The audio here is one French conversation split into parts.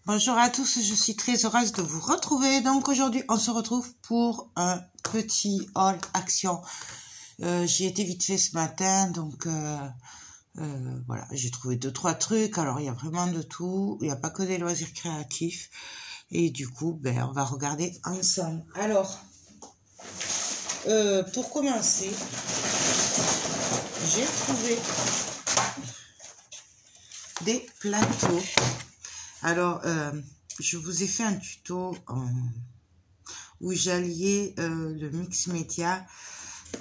Bonjour à tous, je suis très heureuse de vous retrouver. Donc aujourd'hui, on se retrouve pour un petit haul action. J'y étais vite fait ce matin, donc voilà, j'ai trouvé 2-3 trucs. Alors il y a vraiment de tout, il n'y a pas que des loisirs créatifs. Et du coup, on va regarder ensemble. Alors, pour commencer, j'ai trouvé des plateaux. Alors, je vous ai fait un tuto où j'alliais le mix média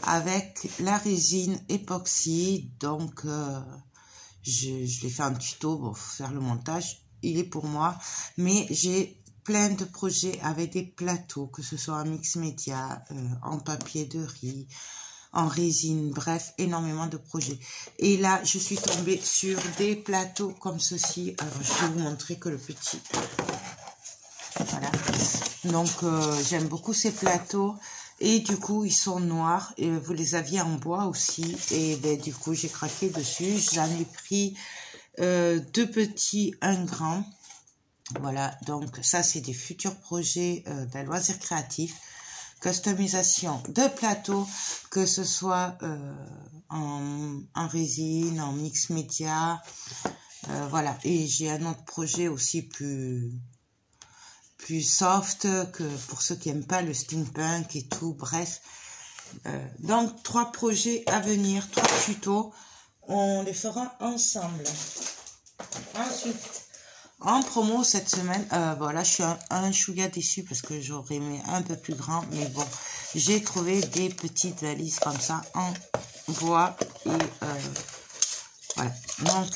avec la résine époxy. Donc, je l'ai fait un tuto pour faire le montage. Il est pour moi, mais j'ai plein de projets avec des plateaux, que ce soit en mix média, en papier de riz, en résine, bref, énormément de projets. Et là, je suis tombée sur des plateaux comme ceci. Alors, je vais vous montrer que le petit. Voilà. Donc, j'aime beaucoup ces plateaux. Et du coup, ils sont noirs. Et vous les aviez en bois aussi. Et du coup, j'ai craqué dessus. J'en ai pris 2 petits, 1 grand. Voilà. Donc, ça, c'est des futurs projets d'un loisir créatif. Customisation de plateaux, que ce soit en résine, en mix média, voilà. Et j'ai un autre projet aussi plus soft, que pour ceux qui n'aiment pas le steampunk et tout, bref. Donc 3 projets à venir, 3 tutos, on les fera ensemble. Ensuite, en promo cette semaine, voilà, je suis un chouïa déçue parce que j'aurais aimé un peu plus grand, mais bon, j'ai trouvé des petites valises comme ça en bois et voilà. Donc,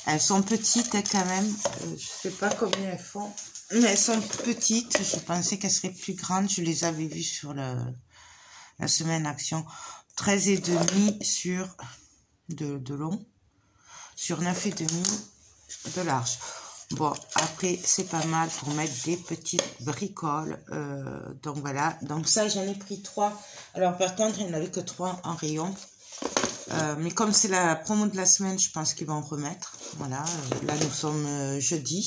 elles sont petites quand même, je sais pas combien elles font, mais elles sont petites. Je pensais qu'elles seraient plus grandes, je les avais vues sur la semaine action, 13,5 sur de long, sur 9,5 de large. Bon, après, c'est pas mal pour mettre des petites bricoles. Donc, voilà. Donc, ça, j'en ai pris 3. Alors, par contre, il n'y en avait que 3 en rayon. Mais comme c'est la promo de la semaine, je pense qu'ils vont en remettre. Voilà. Là, nous sommes jeudi.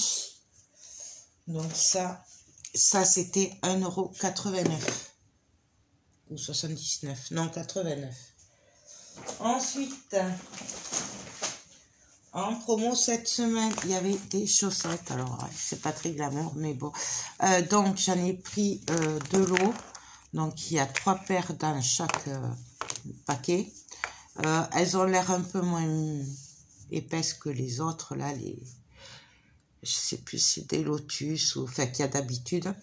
Donc, ça c'était 1,89 € ou 79. Non, 89. Ensuite, en promo cette semaine, il y avait des chaussettes. Alors, c'est pas très glamour, mais bon. Donc, j'en ai pris 2 lots. Donc, il y a 3 paires dans chaque paquet. Elles ont l'air un peu moins épaisses que les autres. Là, je sais plus si c'est des Lotus ou enfin qu'il y a d'habitude.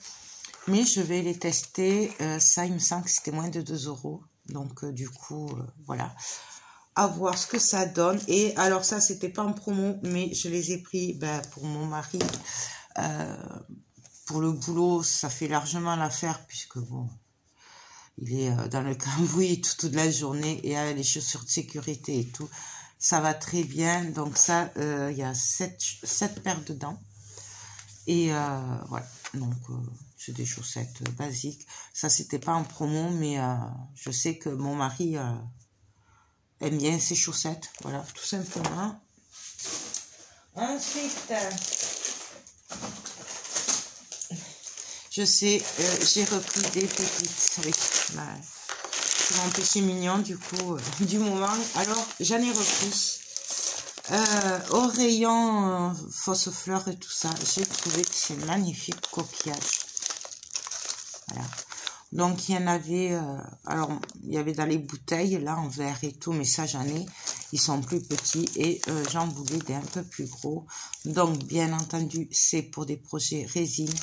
Mais je vais les tester. Ça, il me semble que c'était moins de 2 €. Donc, du coup, voilà. À voir ce que ça donne. Et alors ça, c'était pas en promo, mais je les ai pris pour mon mari. Pour le boulot, ça fait largement l'affaire, puisque bon, il est dans le cambouis toute la journée et avec les chaussures de sécurité et tout, ça va très bien. Donc ça, il y a 7 paires dedans. Et voilà, donc c'est des chaussettes basiques. Ça, c'était pas en promo, mais je sais que mon mari aime bien ses chaussettes, voilà, tout simplement. Ensuite, je sais, j'ai repris des petites, oui, c'est mon péché mignon du coup, du moment. Alors, j'en ai repris. Au rayon fausse fleur et tout ça, j'ai trouvé que c'est magnifique coquillage. Voilà. Donc, il y en avait, alors, il y avait dans les bouteilles, là, en verre et tout, mais ça, j'en ai. Ils sont plus petits et j'en voulais des un peu plus gros. Donc, bien entendu, c'est pour des projets résine.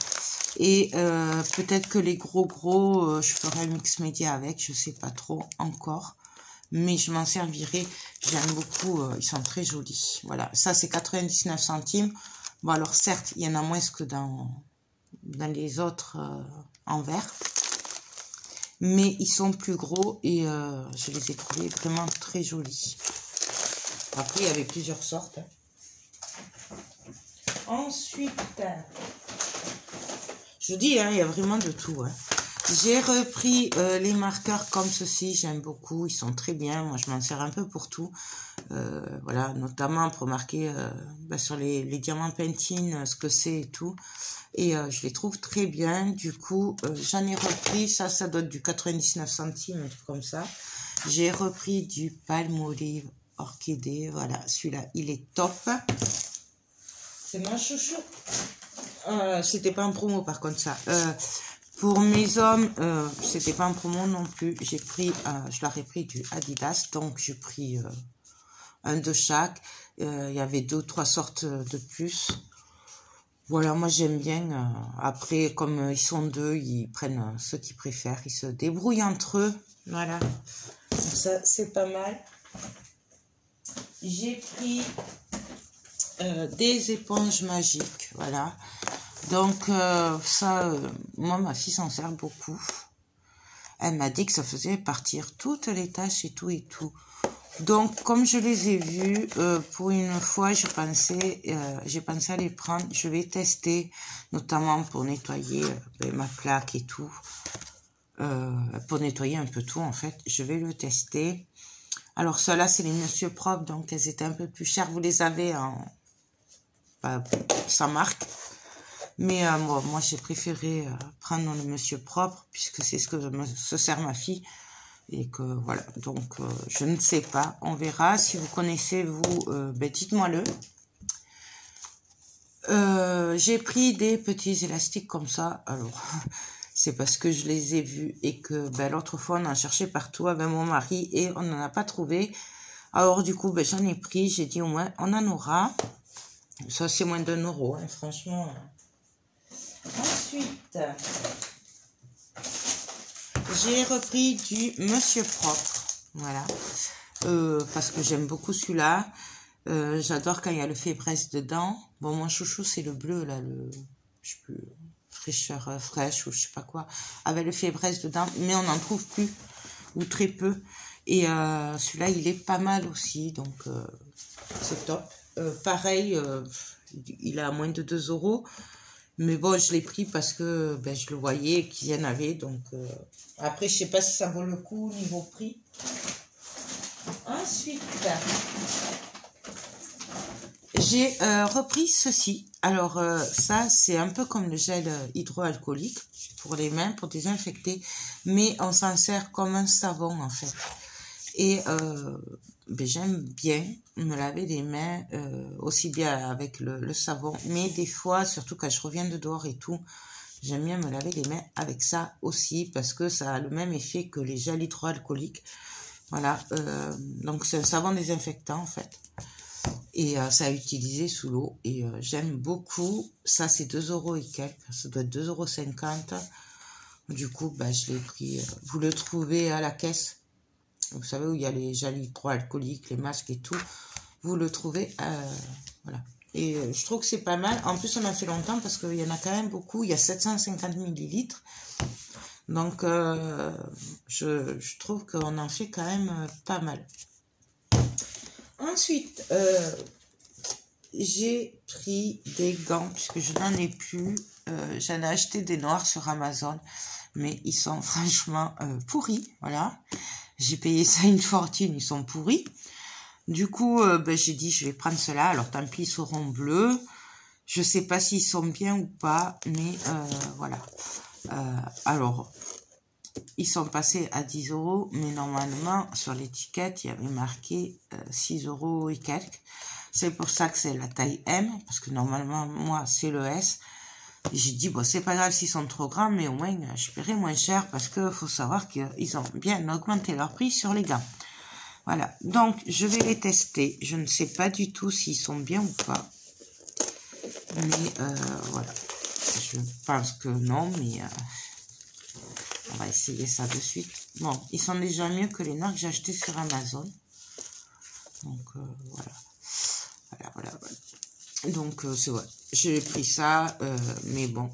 Et peut-être que les gros, je ferai un mix média avec, je sais pas trop encore. Mais je m'en servirai. J'aime beaucoup, ils sont très jolis. Voilà, ça, c'est 99 centimes. Bon, alors, certes, il y en a moins que dans les autres en verre. Mais ils sont plus gros et je les ai trouvés vraiment très jolis. Après, il y avait plusieurs sortes. Ensuite, je dis, hein, il y a vraiment de tout. Hein. J'ai repris les marqueurs comme ceci, j'aime beaucoup, ils sont très bien, moi je m'en sers un peu pour tout. Voilà, notamment pour marquer sur les diamants Pantene ce que c'est et tout. Et je les trouve très bien, du coup j'en ai repris, ça doit être du 99 centimes, un truc comme ça. J'ai repris du Palmolive Orchidée, voilà, celui-là il est top. C'est mon chouchou. C'était pas en promo par contre ça. Pour mes hommes, c'était pas en promo non plus. J'ai pris, je leur ai pris du Adidas, donc j'ai pris un de chaque. Il y avait 2 ou 3 sortes de plus. Voilà, moi j'aime bien. Après, comme ils sont 2, ils prennent ceux qu'ils préfèrent. Ils se débrouillent entre eux. Voilà. Donc ça, c'est pas mal. J'ai pris des éponges magiques. Voilà. Donc moi ma fille s'en sert beaucoup. Elle m'a dit que ça faisait partir toutes les taches et tout et tout. Donc comme je les ai vues, pour une fois j'ai pensé à les prendre. Je vais tester, notamment pour nettoyer ma plaque et tout. Pour nettoyer un peu tout en fait. Je vais le tester. Alors ceux-là c'est les Monsieur Propre, donc elles étaient un peu plus chères. Vous les avez en sans marque. Mais moi, j'ai préféré prendre le Monsieur Propre, puisque c'est ce que se sert ma fille. Et que voilà, donc je ne sais pas, on verra. Si vous connaissez, vous, dites-moi-le. J'ai pris des petits élastiques comme ça. Alors, c'est parce que je les ai vus et que l'autre fois, on en cherchait partout avec mon mari et on n'en a pas trouvé. Alors, du coup, j'en ai pris. J'ai dit au moins, on en aura. Ça, c'est moins d'1 euro, hein, franchement. Ensuite, j'ai repris du Monsieur Propre, voilà, parce que j'aime beaucoup celui-là. J'adore quand il y a le fébreze dedans. Bon, mon chouchou, c'est le bleu, là, je sais plus, fraîcheur fraîche ou je sais pas quoi, avec le fébreze dedans, mais on n'en trouve plus, ou très peu. Et celui-là, il est pas mal aussi, donc c'est top. Pareil, il est à moins de 2 euros. Mais bon, je l'ai pris parce que je le voyais qu'ils y en avaient. Donc, après, je sais pas si ça vaut le coup niveau prix. Ensuite, j'ai repris ceci. Alors, ça, c'est un peu comme le gel hydroalcoolique pour les mains, pour désinfecter. Mais on s'en sert comme un savon, en fait. Et j'aime bien me laver les mains aussi bien avec le savon, mais des fois, surtout quand je reviens de dehors et tout, j'aime bien me laver les mains avec ça aussi parce que ça a le même effet que les gels hydroalcooliques. Voilà, donc c'est un savon désinfectant en fait et ça a utilisé sous l'eau et j'aime beaucoup. Ça c'est 2 euros et quelques, ça doit être 2,50 €. Du coup, je l'ai pris. Vous le trouvez à la caisse. Vous savez où il y a les gels hydroalcooliques, les masques et tout. Vous le trouvez, voilà. Et je trouve que c'est pas mal. En plus, on a fait longtemps parce qu'il y en a quand même beaucoup. Il y a 750 ml. Donc, je trouve qu'on en fait quand même pas mal. Ensuite, j'ai pris des gants puisque je n'en ai plus. J'en ai acheté des noirs sur Amazon. Mais ils sont franchement pourris, voilà. J'ai payé ça une fortune, ils sont pourris. Du coup, j'ai dit, je vais prendre cela. Alors, tant pis, ils seront bleus. Je sais pas s'ils sont bien ou pas, mais voilà. Alors, ils sont passés à 10 €, mais normalement, sur l'étiquette, il y avait marqué 6 € et quelques. C'est pour ça que c'est la taille M, parce que normalement, moi, c'est le S. J'ai dit, bon, c'est pas grave s'ils sont trop grands, mais au moins, je paierai moins cher parce qu'il faut savoir qu'ils ont bien augmenté leur prix sur les gants. Voilà, donc je vais les tester. Je ne sais pas du tout s'ils sont bien ou pas. Mais voilà, je pense que non, mais on va essayer ça de suite. Bon, ils sont déjà mieux que les noirs que j'ai achetés sur Amazon. Donc voilà. Voilà. Donc, c'est vrai. J'ai pris ça, mais bon,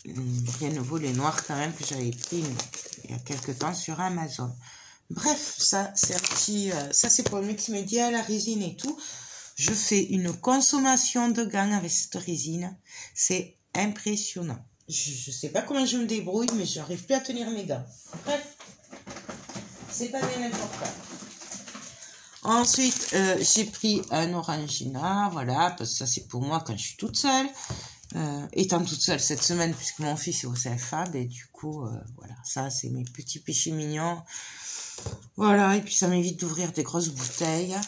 rien ne vaut les noirs quand même que j'avais pris il y a quelques temps sur Amazon. Bref, ça, c'est un petit, ça c'est pour le mix média, la résine et tout. Je fais une consommation de gants avec cette résine. C'est impressionnant. Je sais pas comment je me débrouille, mais j'arrive plus à tenir mes gants. Bref, c'est pas bien important. Ensuite, j'ai pris un Orangina, voilà, parce que ça c'est pour moi quand je suis toute seule. Étant toute seule cette semaine, puisque mon fils est au CFA, et du coup, voilà, ça c'est mes petits péchés mignons. Voilà, et puis ça m'évite d'ouvrir des grosses bouteilles.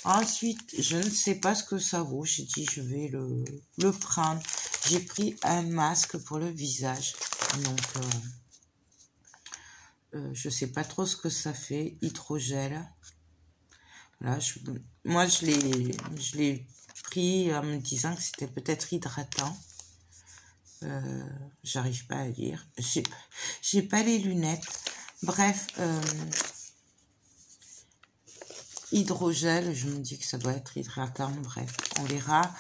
Ensuite, je ne sais pas ce que ça vaut. J'ai dit, je vais le prendre. J'ai pris un masque pour le visage. Donc, je sais pas trop ce que ça fait. Hydrogel. Voilà, moi, je l'ai pris en me disant que c'était peut-être hydratant. J'arrive pas à lire. J'ai pas les lunettes. Bref, hydrogel, je me dis que ça doit être hydratant, bref, on verra.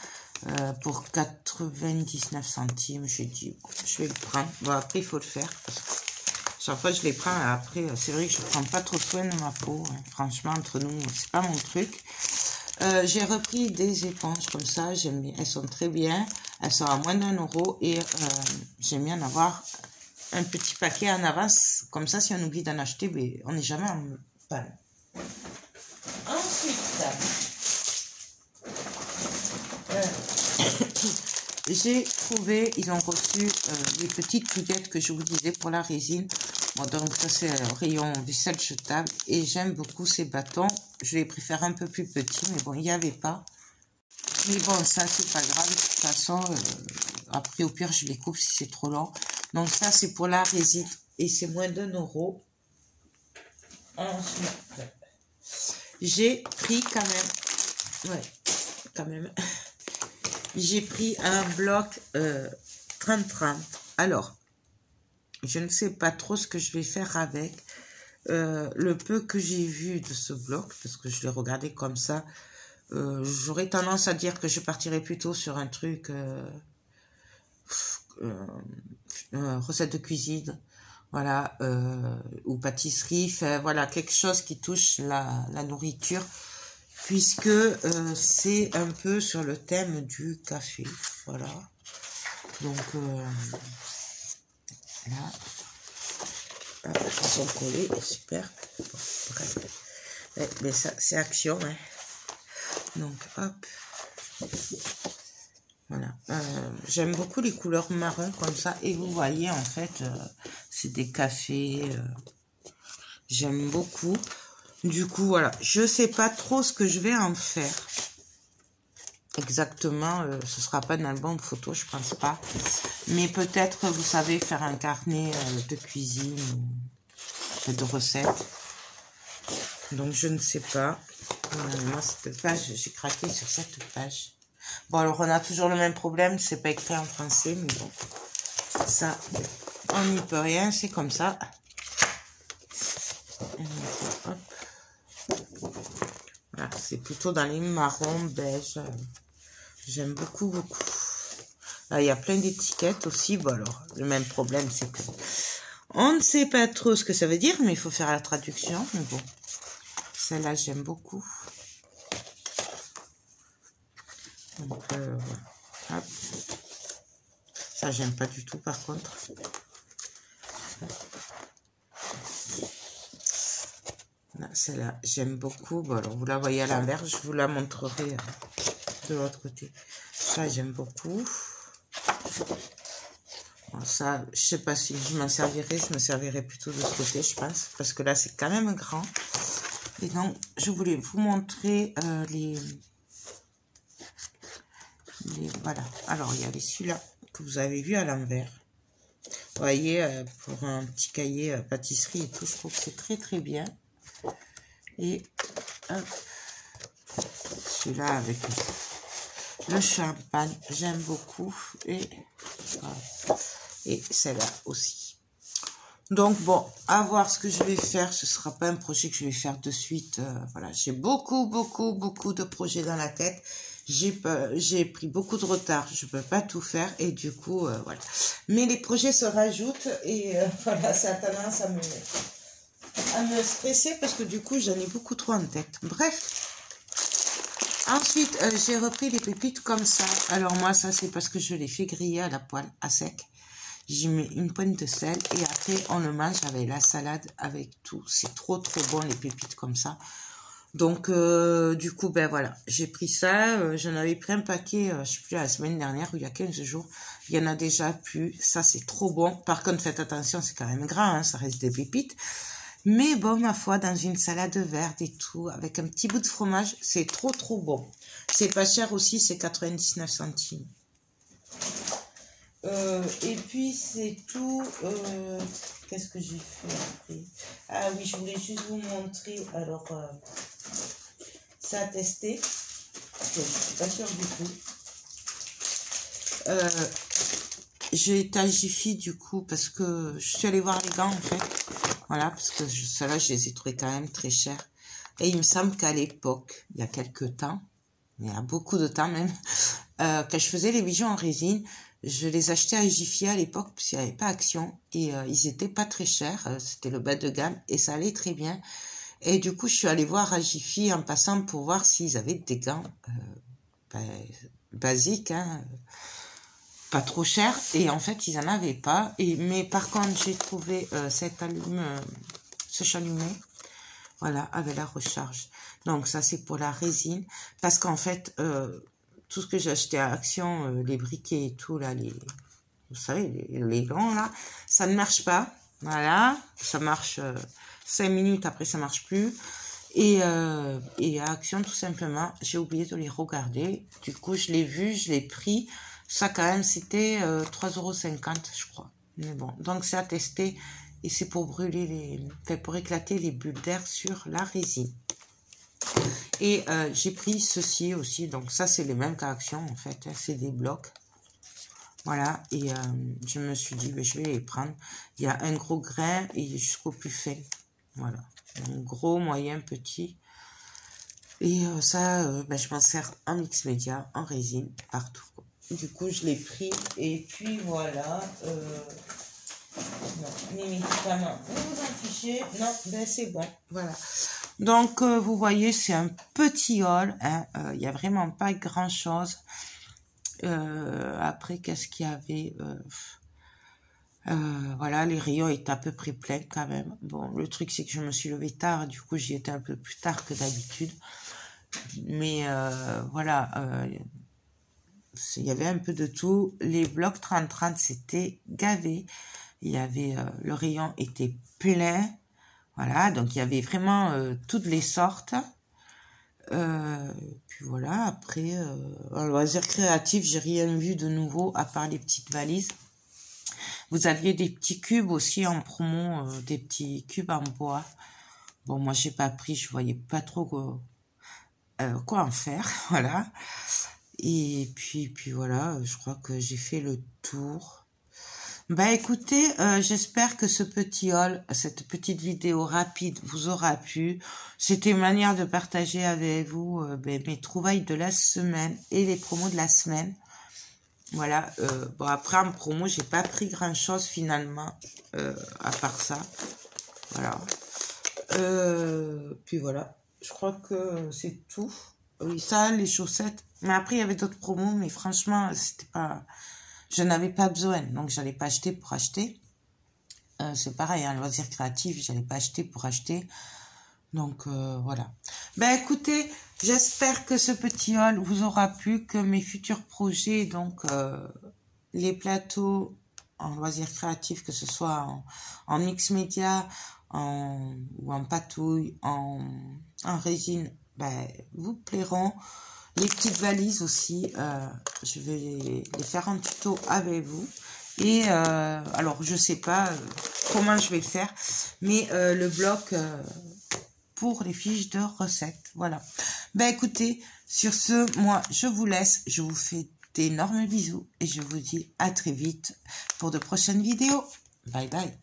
Pour 99 centimes, j'ai dit, bon, je vais le prendre. Bon, après, il faut le faire, parce que chaque fois, je les prends, après, c'est vrai que je prends pas trop soin de ma peau, hein. Franchement, entre nous, c'est pas mon truc. J'ai repris des éponges comme ça, j'aime bien, elles sont très bien, elles sont à moins d'1 € et j'aime bien en avoir un petit paquet en avance, comme ça, si on oublie d'en acheter, ben, on n'est jamais en panne. Ensuite, j'ai trouvé, ils ont reçu les petites cuvettes que je vous disais pour la résine. Bon, donc ça c'est le rayon vaisselle jetable et j'aime beaucoup ces bâtons. Je les préfère un peu plus petits, mais bon, il n'y avait pas. Mais bon, ça c'est pas grave, de toute façon, après au pire je les coupe si c'est trop long. Donc ça c'est pour la résine et c'est moins d'1 €. Ensuite, j'ai pris quand même, j'ai pris un bloc 30-30. Alors, je ne sais pas trop ce que je vais faire avec. Le peu que j'ai vu de ce bloc, parce que je l'ai regardé comme ça, j'aurais tendance à dire que je partirais plutôt sur un truc recette de cuisine, voilà, ou pâtisserie, voilà, quelque chose qui touche la nourriture, puisque c'est un peu sur le thème du café, voilà. Donc, là, ils sont collés, super. Bon, bref, mais ça, c'est action, hein. Donc, hop. Voilà, j'aime beaucoup les couleurs marron comme ça, et vous voyez, en fait, c'est des cafés, j'aime beaucoup. Du coup, voilà, je sais pas trop ce que je vais en faire. Exactement, ce sera pas un album photo, je pense pas. Mais peut-être, vous savez, faire un carnet de cuisine, de recettes. Donc, je ne sais pas. Moi, cette page, j'ai craqué sur cette page. Bon, alors, on a toujours le même problème, c'est pas écrit en français, mais bon. Ça, on n'y peut rien, c'est comme ça. Hop. Voilà, c'est plutôt dans les marrons, beige. J'aime beaucoup, beaucoup. Là, il y a plein d'étiquettes aussi. Bon, alors, le même problème, c'est que on ne sait pas trop ce que ça veut dire, mais il faut faire la traduction. Mais bon, celle-là, j'aime beaucoup. Donc, voilà. Hop. Ça, j'aime pas du tout, par contre. Celle-là, j'aime beaucoup. Bon, alors, vous la voyez à l'envers, je vous la montrerai de l'autre côté. Ça, j'aime beaucoup. Bon, ça, je sais pas si je m'en servirai. Je me servirai plutôt de ce côté, je pense. Parce que là, c'est quand même grand. Et donc, je voulais vous montrer voilà. Alors, il y a celui-là que vous avez vu à l'envers. Vous voyez, pour un petit cahier pâtisserie et tout, je trouve que c'est très, très bien. Et hop, celui-là avec le champagne, j'aime beaucoup. Et voilà. Et celle-là aussi. Donc bon, à voir ce que je vais faire. Ce ne sera pas un projet que je vais faire de suite. Voilà, j'ai beaucoup de projets dans la tête. J'ai pris beaucoup de retard. Je ne peux pas tout faire. Et du coup, voilà. Mais les projets se rajoutent. Et voilà, ça a tendance à me stresser parce que du coup, j'en ai beaucoup trop en tête. Bref. Ensuite, j'ai repris les pépites comme ça. Alors moi, ça c'est parce que je les fais griller à la poêle, à sec. J'y mets une pointe de sel et après on le mange avec la salade, avec tout. C'est trop bon les pépites comme ça. Donc du coup, ben voilà, j'ai pris ça. J'en avais pris un paquet, je sais plus, la semaine dernière ou il y a 15 jours. Il y en a déjà plus. Ça c'est trop bon. Par contre, faites attention, c'est quand même gras, hein, ça reste des pépites. Mais bon, ma foi, dans une salade verte et tout, avec un petit bout de fromage, c'est trop bon. C'est pas cher aussi, c'est 99 centimes. Et puis, c'est tout. Qu'est-ce que j'ai fait après? Ah oui, je voulais juste vous montrer. Alors, ça a testé. Je suis pas sûre du tout. J'ai été à Jiffy du coup, parce que je suis allée voir les gants en fait. Voilà, parce que ceux-là, je les ai trouvés quand même très chers. Et il me semble qu'à l'époque, il y a quelques temps, il y a beaucoup de temps même, quand je faisais les bijoux en résine, je les achetais à Jiffy à l'époque, parce qu'il n'y avait pas Action. Et ils étaient pas très chers, c'était le bas de gamme, et ça allait très bien. Et du coup, je suis allée voir à Jiffy en passant pour voir s'ils avaient des gants basiques, hein, pas trop cher, et en fait ils en avaient pas. Mais par contre j'ai trouvé ce chalumeau, voilà, avec la recharge. Donc ça c'est pour la résine, parce qu'en fait tout ce que j'ai acheté à Action, les briquets et tout là, vous savez, les grands là, ça ne marche pas. Voilà, ça marche 5 minutes, après ça marche plus. Et à Action, tout simplement, j'ai oublié de les regarder. Du coup, je l'ai vu, je l'ai pris. Ça, quand même, c'était 3,50 €, je crois. Mais bon, donc c'est à tester. Et c'est pour brûler pour éclater les bulles d'air sur la résine. Et j'ai pris ceci aussi. Donc ça, c'est les mêmes qu'Action, en fait. Hein, c'est des blocs. Voilà. Et je me suis dit, je vais les prendre. Il y a un gros grain et jusqu'au plus fin. Voilà. Un gros, moyen, petit. Et ça, je m'en sers en mix média, en résine, partout. Du coup, je l'ai pris. Et puis, voilà. Non, les médicaments, vous en fichez. Non, ben c'est bon. Voilà. Donc, vous voyez, c'est un petit haul. Hein, y a vraiment pas grand-chose. Après, qu'est-ce qu'il y avait voilà, les rayons étaient à peu près pleins quand même. Bon, le truc, c'est que je me suis levée tard. Du coup, j'y étais un peu plus tard que d'habitude. Mais voilà, il y avait un peu de tout. Les blocs 30-30, c'était gavé. Il y avait, le rayon était plein. Voilà, donc il y avait vraiment toutes les sortes. Puis voilà, après, en loisir créatif, j'ai rien vu de nouveau à part les petites valises. Vous aviez des petits cubes aussi en promo, des petits cubes en bois. Bon, moi, j'ai pas pris, je voyais pas trop quoi en faire, voilà. Et puis voilà, je crois que j'ai fait le tour. Bah écoutez, j'espère que ce petit haul, cette petite vidéo rapide vous aura plu. C'était une manière de partager avec vous mes trouvailles de la semaine et les promos de la semaine. Voilà, bon après en promo, j'ai pas pris grand chose finalement, à part ça. Voilà. Puis voilà, je crois que c'est tout. Oui, ça, les chaussettes. Mais après, il y avait d'autres promos, mais franchement, c'était pas... Je n'avais pas besoin, donc j'allais pas acheter pour acheter. C'est pareil, un loisir créatif, j'allais pas acheter pour acheter. Donc voilà. Ben écoutez, j'espère que ce petit haul vous aura plu, que mes futurs projets, donc les plateaux en loisirs créatifs, que ce soit en mix média, ou en patouille, en résine, ben, vous plairont. Les petites valises aussi, je vais les faire en tuto avec vous. Et alors, je sais pas comment je vais le faire, mais le bloc pour les fiches de recettes. Voilà. Ben écoutez, sur ce, moi, je vous laisse. Je vous fais d'énormes bisous et je vous dis à très vite pour de prochaines vidéos. Bye bye.